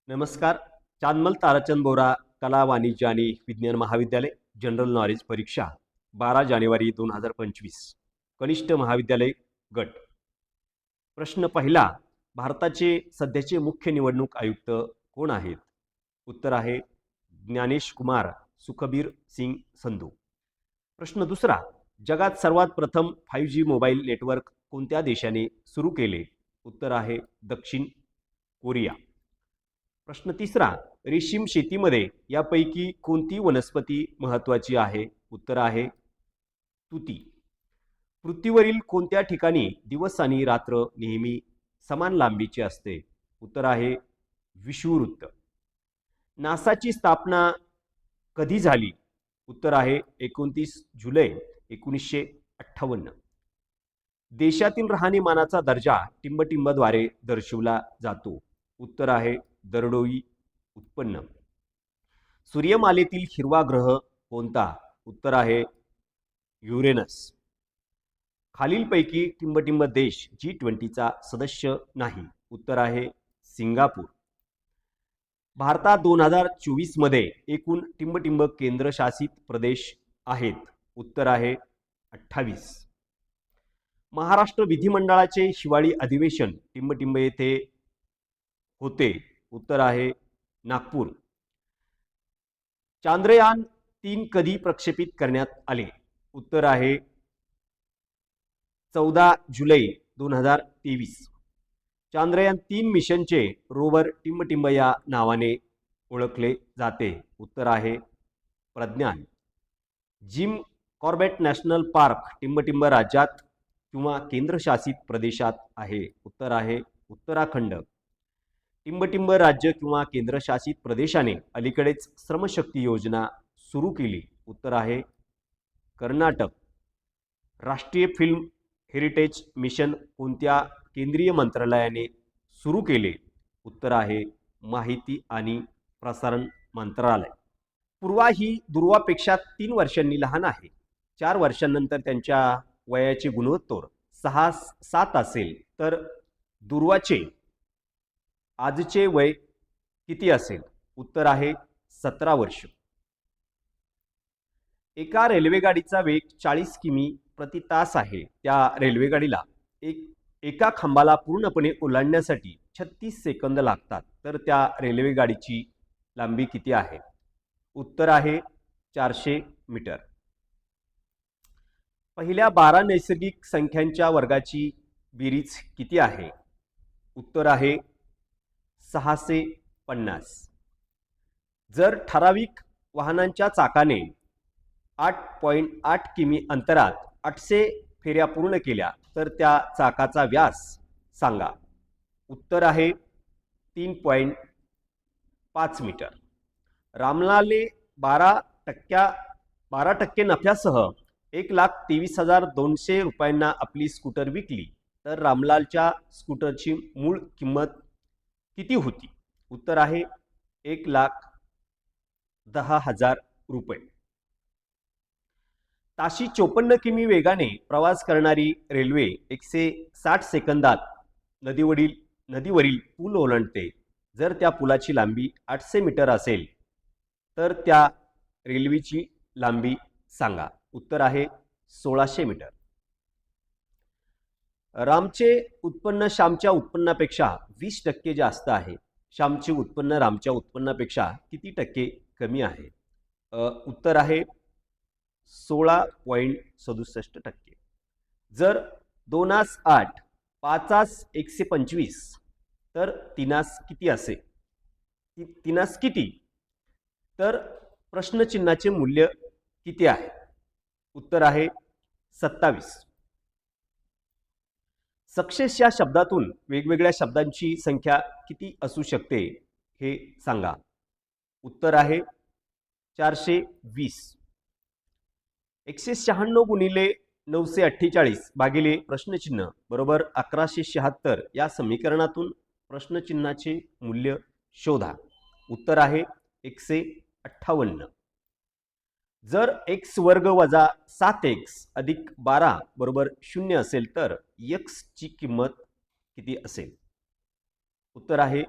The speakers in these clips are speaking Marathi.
नमस्कार. चांदमल ताराचंद बोरा कला वाणिज्य आणि विज्ञान महाविद्यालय जनरल नॉलेज परीक्षा 12 जानेवारी 2025 कनिष्ठ महाविद्यालय गट. प्रश्न पहिला. भारताचे सध्याचे मुख्य निवडणूक आयुक्त कोण आहेत? उत्तर आहे ज्ञानेश कुमार सुखबीर सिंग संधू. प्रश्न दुसरा. जगात सर्वात प्रथम 5G मोबाईल नेटवर्क कोणत्या देशाने सुरू केले? उत्तर आहे दक्षिण कोरिया. प्रश्न तिसरा. रेशीम शेतीमध्ये यापैकी कोणती वनस्पती महत्त्वाची आहे? उत्तर आहे तुती. पृथ्वीवरील कोणत्या ठिकाणी दिवस आणि रात्र नेहमी समान लांबीचे असते? उत्तर आहे विषुववृत्त. नासाची स्थापना कधी झाली? उत्तर आहे 29 जुलै 1958. देशातील राहणीमानाचा दर्जा टिंबटिंबद्वारे दर्शवला जातो. उत्तर आहे दरडोई उत्पन्न. सूर्यमालेतील हिरवा ग्रह कोणता? उत्तर आहे युरेनस. खालीलपैकी टिंबटिंब देश G20चा सदस्य नाही. उत्तर आहे सिंगापूर. भारतात 2024 मध्ये एकूण टिंबटिंब केंद्रशासित प्रदेश आहेत. उत्तर आहे 28. महाराष्ट्र विधिमंडळाचे हिवाळी अधिवेशन टिंबटिंब येथे होते. उत्तर आहे नागपूर. चांद्रयान 3 कधी प्रक्षेपित करण्यात आले? उत्तर आहे 14 जुलै 2023. चांद्रयान 3 मिशनचे रोवर टिंबटिंब या नावाने ओळखले जाते. उत्तर आहे Pragyan. Jim Corbett National Park टिंबटिंब राज्यात किंवा केंद्रशासित प्रदेशात आहे? उत्तर आहे उत्तराखंड. टिंबटिंब राज्य किंवा केंद्रशासित प्रदेशाने अलीकडेच श्रमशक्ती योजना सुरू केली. उत्तर आहे कर्नाटक. राष्ट्रीय फिल्म हेरिटेज मिशन कोणत्या केंद्रीय मंत्रालयाने सुरू केले? उत्तर आहे माहिती आणि प्रसारण मंत्रालय. पूर्वा ही दुर्वापेक्षा 3 वर्षांनी लहान आहे. 4 वर्षांनंतर त्यांच्या वयाचे गुणोत्तर 6-7 असेल तर दुर्वाचे आजचे वय किती असेल? उत्तर आहे 17 वर्ष. एका रेल्वेगाडीचा वेग 40 किमी प्रति तास आहे. त्या रेल्वेगाडीला एका खांबाला पूर्णपणे ओलांडण्यासाठी 36 सेकंद लागतात. तर त्या रेल्वेगाडीची लांबी किती आहे? उत्तर आहे 400 मीटर. पहिल्या 12 नैसर्गिक संख्यांच्या वर्गाची बेरीज किती आहे? उत्तर आहे 650. जर ठराविक वाहनांच्या चाकाने 8.8 किमी अंतरात 800 फेऱ्या पूर्ण केल्या तर त्या चाकाचा व्यास सांगा. उत्तर आहे 3.5 मीटर. रामलालने 12% नफ्यासह 1,23,200 रुपयांना आपली स्कूटर विकली तर रामलालच्या स्कूटरची मूळ किंमत किती होती? उत्तर आहे 1,10,000 रुपये. ताशी 54 किमी वेगाने प्रवास करणारी रेल्वे 160 सेकंदात नदीवरील पूल ओलांडते. जर त्या पुलाची लांबी 800 मीटर असेल तर त्या रेल्वेची लांबी सांगा. उत्तर आहे 1600 मीटर. रामचे उत्पन्न श्यामच्या उत्पन्नापेक्षा 20% जास्त आहे. श्यामचे उत्पन्न रामच्या उत्पन्नापेक्षा किती टक्के कमी आहे? उत्तर आहे 16.67%. जर 2-8 5-125 तर 3 किती असे? 3 किती? तर प्रश्नचिन्हाचे मूल्य किती आहे? उत्तर आहे 27. सक्सेस या शब्दातून वेगवेगळ्या शब्दांची संख्या किती असू शकते हे सांगा. उत्तर आहे 420. 196 गुणिले 948 भागिले प्रश्नचिन्ह बरोबर 1176 या समीकरणातून प्रश्नचिन्हाचे मूल्य शोधा. उत्तर आहे 158. जर x वर्ग वजा 7x अधिक 12 बरोबर 0 असेल तर x ची किंमत किती असेल? उत्तर आहे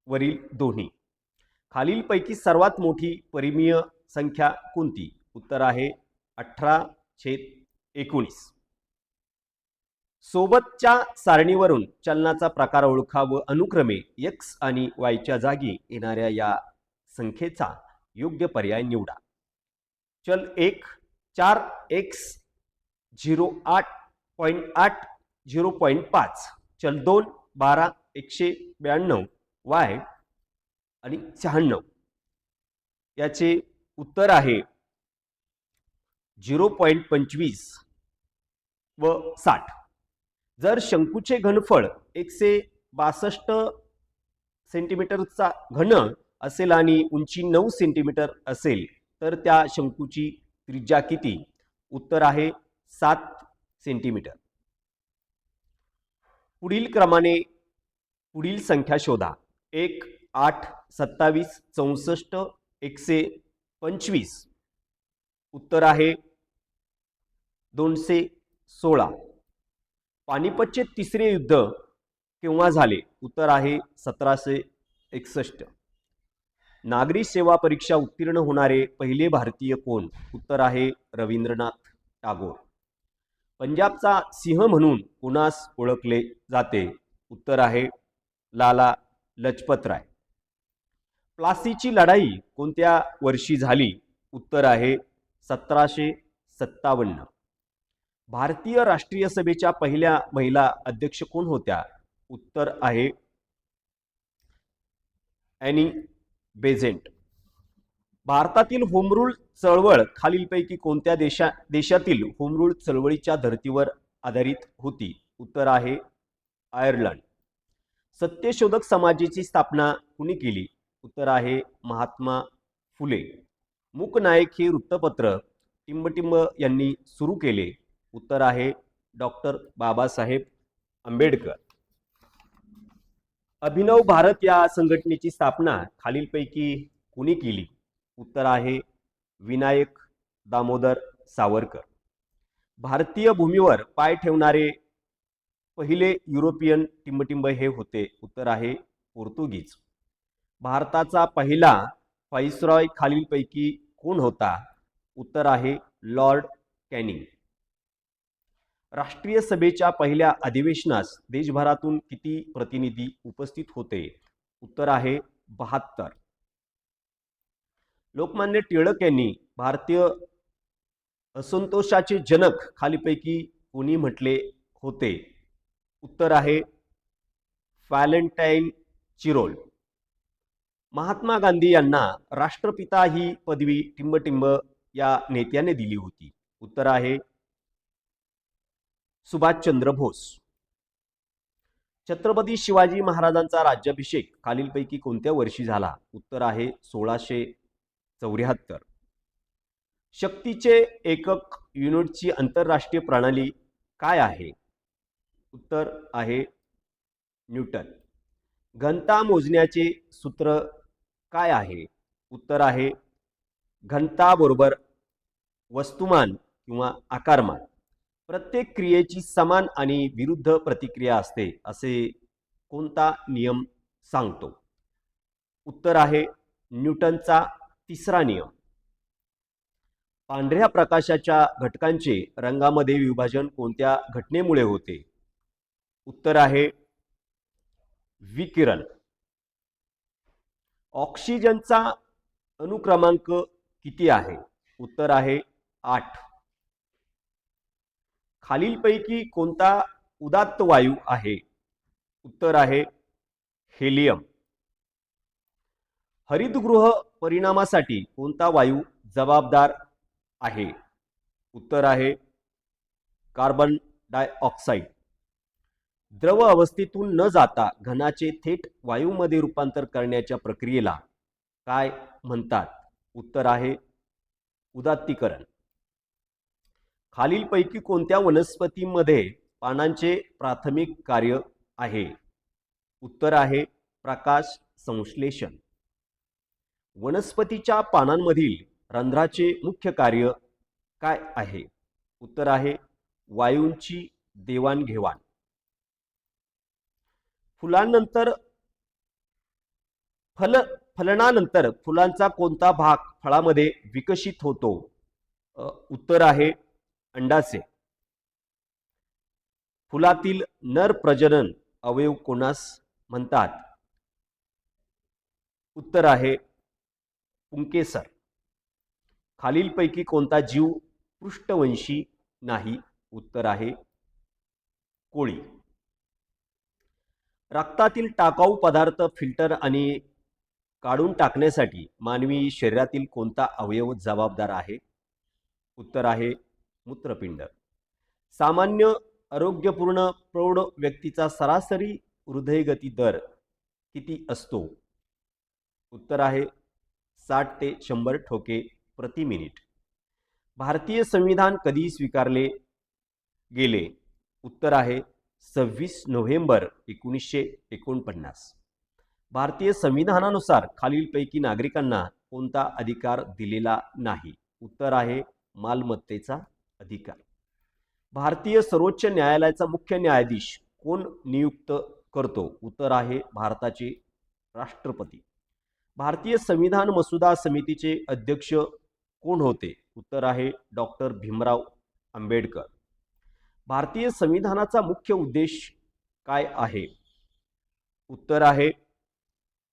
वरील दोन्ही. खालीलपैकी सर्वात मोठी परिमीय संख्या कोणती? उत्तर आहे 18/19. सोबतच्या सारणीवरून चलनाचा प्रकार ओळखा व अनुक्रमे x आणि y च्या जागी येणाऱ्या या संख्येचा योग्य पर्याय निवडा. चल 1 4x 08.8 0.5. चल 2 12 192 y आणि 96. याचे उत्तर आहे 0.25 व 60. जर शंकूचे घनफळ 162 सेंटीमीटरचा घन असेल आणि उंची 9 सेंटीमीटर असेल तर त्या शंकूची त्रिज्या किती? उत्तर आहे 7 सेंटीमीटर. पुढील क्रमाने पुढील संख्या शोधा. 1 8 27 64 125. उत्तर आहे 216. पानिपतचे तिसरे युद्ध केव्हा झाले? उत्तर आहे 1761. नागरी सेवा परीक्षा उत्तीर्ण होणारे पहिले भारतीय कोण? उत्तर आहे रवींद्रनाथ टागोर. पंजाबचा सिंह म्हणून कोणास ओळखले जाते? उत्तर आहे लाला लजपतराय. प्लासीची लढाई कोणत्या वर्षी झाली? उत्तर आहे 1757. भारतीय राष्ट्रीय सभेच्या पहिल्या महिला अध्यक्ष कोण होत्या? उत्तर आहे ॲनी बेझंट. भारतातील होम रूल चळवळ खालीलपैकी कोणत्या देशातील होम रूल चळवळीच्या धर्तीवर आधारित होती? उत्तर आहे आयर्लंड. सत्यशोधक समाजाची स्थापना कुणी केली? उत्तर आहे महात्मा फुले. मूकनायक हे वृत्तपत्र टिंबटिंब यांनी सुरू केले. उत्तर आहे डॉक्टर बाबासाहेब आंबेडकर. अभिनव भारत या संघटनेची स्थापना खालीलपैकी कुणी केली? उत्तर आहे विनायक दामोदर सावरकर. भारतीय भूमीवर पाय ठेवणारे पहिले युरोपियन टिंबटिंब हे होते. उत्तर आहे पोर्तुगीज. भारताचा पहिला व्हाईसरॉय खालीलपैकी कोण होता? उत्तर आहे लॉर्ड कॅनिंग. राष्ट्रीय सभेच्या पहिल्या अधिवेशनास देशभरातून किती प्रतिनिधी उपस्थित होते? उत्तर आहे 72. लोकमान्य टिळक यांनी भारतीय असंतोषाचे जनक खालीपैकी कोणी म्हटले होते? उत्तर आहे व्हॅलेंटाईन चिरोल. महात्मा गांधी यांना राष्ट्रपिता ही पदवी टिंबटिंब या नेत्याने दिली होती? उत्तर आहे सुभाषचंद्र बोस. छत्रपती शिवाजी महाराजांचा राज्याभिषेक खालीलपैकी कोणत्या वर्षी झाला? उत्तर आहे 1674. शक्तीचे एकक युनिटची आंतरराष्ट्रीय प्रणाली काय आहे? उत्तर आहे न्यूटन. घनता मोजण्याचे सूत्र काय आहे? उत्तर आहे घनता बरोबर वस्तुमान किंवा आकारमान. प्रत्येक क्रियेची समान आणि विरुद्ध प्रतिक्रिया असते असे कोणता नियम सांगतो? उत्तर आहे न्यूटनचा तिसरा नियम. पांढऱ्या प्रकाशाच्या घटकांचे रंगामध्ये विभाजन कोणत्या घटनेमुळे होते? उत्तर आहे विकिरण. ऑक्सिजनचा अनुक्रमांक किती आहे? उत्तर आहे 8. खालीलपैकी कोणता उदात्त वायू आहे? उत्तर आहे हेलियम. हरितगृह परिणामासाठी कोणता वायू जबाबदार आहे? उत्तर आहे कार्बन डायऑक्साईड. द्रव अवस्थेतून न जाता घनाचे थेट वायूमध्ये रूपांतर करण्याच्या प्रक्रियेला काय म्हणतात? उत्तर आहे उदात्तीकरण. खालीलपैकी कोणत्या वनस्पतीमध्ये पानांचे प्राथमिक कार्य आहे? उत्तर आहे प्रकाश संश्लेषण. वनस्पतीच्या पानांमधील रंध्राचे मुख्य कार्य काय आहे? उत्तर आहे वायूंची देवाणघेवाण. फुलांनंतर फलनानंतर फुलांचा कोणता भाग फळामध्ये विकसित होतो? उत्तर आहे अंडाशय. फुलातील नर प्रजनन अवयव कोणास म्हणतात? उत्तर आहे पुंकेसर. खालीलपैकी कोणता जीव पृष्ठवंशी नाही? उत्तर आहे कोळी. रक्तातील टाकाऊ पदार्थ फिल्टर आणि काढून टाकण्यासाठी मानवी शरीरातील कोणता अवयव जबाबदार आहे? उत्तर आहे मूत्रपिंड. सामान्य आरोग्यपूर्ण प्रौढ व्यक्तीचा सरासरी हृदयगती दर किती असतो? उत्तर आहे 60 ते 100 ठोके प्रति मिनिट. भारतीय संविधान कधी स्वीकारले गेले? उत्तर आहे 26 नोव्हेंबर 1949. भारतीय संविधानानुसार खालीलपैकी नागरिकांना कोणता अधिकार दिलेला नाही? उत्तर आहे मालमत्तेचा अधिकार. भारतीय सर्वोच्च न्यायालयाचा मुख्य न्यायाधीश कोण नियुक्त करतो? उत्तर आहे भारताचे राष्ट्रपती. भारतीय संविधान मसुदा समितीचे अध्यक्ष कोण होते? उत्तर आहे डॉक्टर भीमराव आंबेडकर. भारतीय संविधानाचा मुख्य उद्देश काय आहे? उत्तर आहे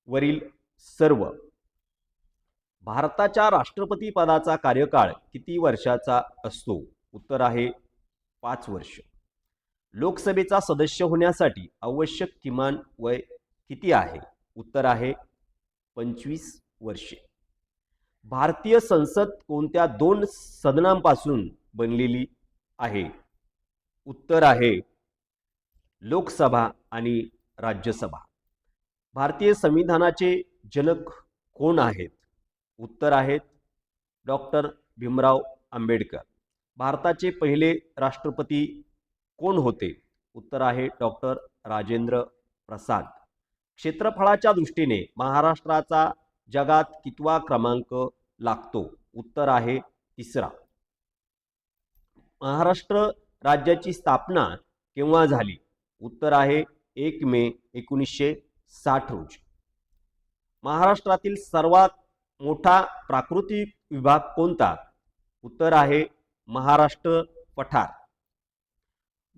वरील सर्व. भारताच्या राष्ट्रपती पदाचा कार्यकाळ किती वर्षाचा असतो? उत्तर आहे 5 वर्ष. लोकसभेचा सदस्य होण्यासाठी आवश्यक किमान वय किती आहे? उत्तर आहे 25 वर्षे. भारतीय संसद कोणत्या 2 सदनांपासून बनलेली आहे? उत्तर आहे लोकसभा आणि राज्यसभा. भारतीय संविधानाचे जनक कोण आहेत? उत्तर आहेत डॉक्टर भीमराव आंबेडकर. भारताचे पहिले राष्ट्रपती कोण होते? उत्तर आहे डॉक्टर राजेंद्र प्रसाद. क्षेत्रफळाच्या दृष्टीने महाराष्ट्राचा जगात कितवा क्रमांक लागतो? उत्तर आहे 3रा. महाराष्ट्र राज्याची स्थापना केव्हा झाली? उत्तर आहे 1 मे 1960 रोजी. महाराष्ट्रातील सर्वात मोठा प्राकृतिक विभाग कोणता? उत्तर आहे महाराष्ट्र पठार.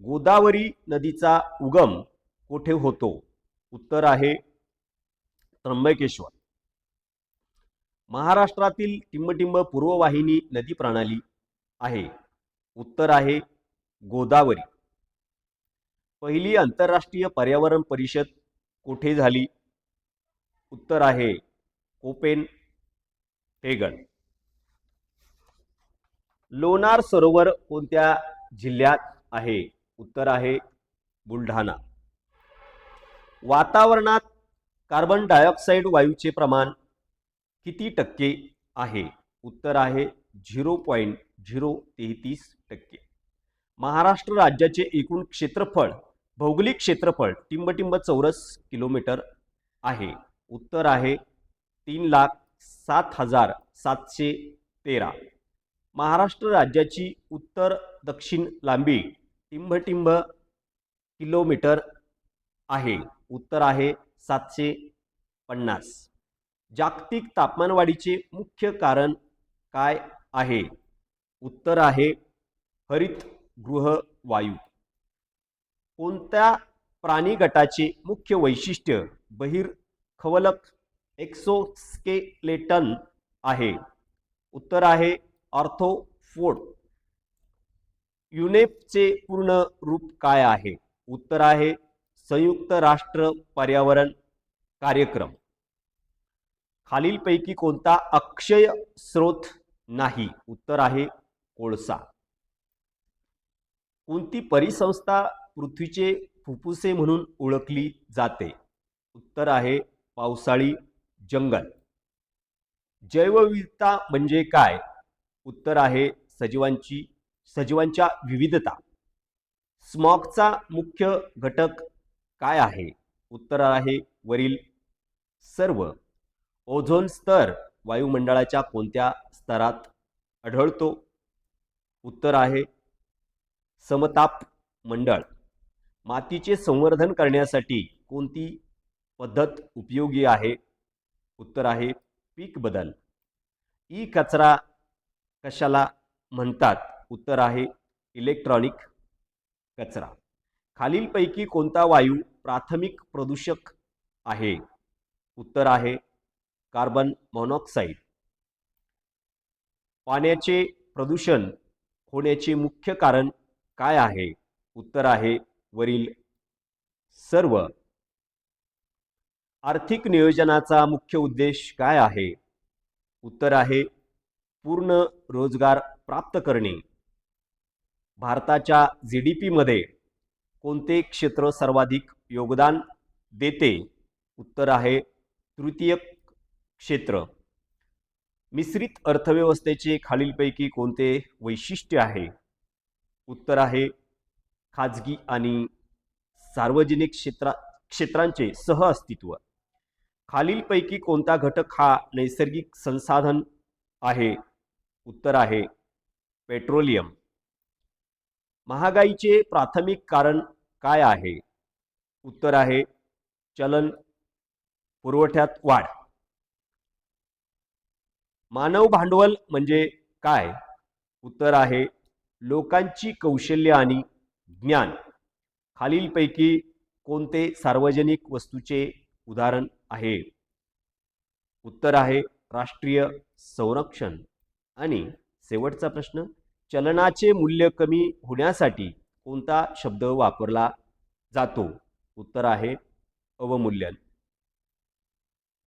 गोदावरी नदीचा उगम कोठे होतो? उत्तर आहे त्र्यंबकेश्वर. महाराष्ट्रातील टिंबटिंब पूर्ववाहिनी नदी प्रणाली आहे? उत्तर आहे गोदावरी. पहिली आंतरराष्ट्रीय पर्यावरण परिषद कोठे झाली? उत्तर आहे कोपेनहेगन. लोणार सरोवर कोणत्या जिल्ह्यात आहे? उत्तर आहे बुलढाणा. वातावरणात कार्बन डायऑक्साईड वायूचे प्रमाण किती टक्के आहे? उत्तर आहे 0.033%. महाराष्ट्र राज्याचे एकूण क्षेत्रफळ, भौगोलिक क्षेत्रफळ टिंबटिंब चौरस किलोमीटर आहे? उत्तर आहे 3,07,713. महाराष्ट्र राज्याची उत्तर दक्षिण लांबी टिंबटिंब किलोमीटर आहे? उत्तर आहे 750. जागतिक तापमानवाढीचे मुख्य कारण काय आहे? उत्तर आहे हरितगृह वायू. कोणत्या प्राणी गटाचे मुख्य वैशिष्ट्य बहिर्खवलक एक्सोस्केलेटन आहे? उत्तर आहे ऑर्थोपोड. युनेपचे पूर्ण रूप काय आहे? उत्तर आहे संयुक्त राष्ट्र पर्यावरण कार्यक्रम. खालीलपैकी कोणता अक्षय स्रोत नाही? उत्तर आहे कोळसा. कोणती परिसंस्था पृथ्वीचे फुफ्फुसे म्हणून ओळखली जाते? उत्तर आहे पावसाळी जंगल. जैवविविधता म्हणजे काय? उत्तर आहे सजीवांच्या विविधता. स्मॉगचा मुख्य घटक काय आहे? उत्तर आहे वरील सर्व. ओझोन स्तर वायुमंडळाच्या कोणत्या स्तरात आढळतो? उत्तर आहे समताप मंडळ. मातीचे संवर्धन करण्यासाठी कोणती पद्धत उपयोगी आहे? उत्तर आहे पीक बदल. ई कचरा कशाला म्हणतात? उत्तर आहे इलेक्ट्रॉनिक कचरा. खालीलपैकी कोणता वायू प्राथमिक प्रदूषक आहे? उत्तर आहे कार्बन मोनॉक्साईड. पाण्याचे प्रदूषण होण्याचे मुख्य कारण काय आहे? उत्तर आहे वरील सर्व. आर्थिक नियोजनाचा मुख्य उद्देश काय आहे? उत्तर आहे पूर्ण रोजगार प्राप्त करणे. भारताच्या GDP मध्ये कोणते क्षेत्र सर्वाधिक योगदान देते? उत्तर आहे तृतीय क्षेत्र. मिश्रित अर्थव्यवस्थेचे खालीलपैकी कोणते वैशिष्ट्य आहे? उत्तर आहे खाजगी आणि सार्वजनिक क्षेत्रांचे सहअस्तित्व. खालीलपैकी कोणता घटक हा नैसर्गिक संसाधन आहे? उत्तर आहे पेट्रोलियम. महागाईचे प्राथमिक कारण काय आहे? उत्तर आहे चलन पुरवठ्यात वाढ. मानव भांडवल म्हणजे काय? उत्तर आहे लोकांची कौशल्य आणि ज्ञान. खालीलपैकी कोणते सार्वजनिक वस्तूचे उदाहरण आहे? उत्तर आहे राष्ट्रीय संरक्षण. आणि शेवटचा प्रश्न, चलनाचे मूल्य कमी होण्यासाठी कोणता शब्द वापरला जातो? उत्तर आहे अवमूल्यन.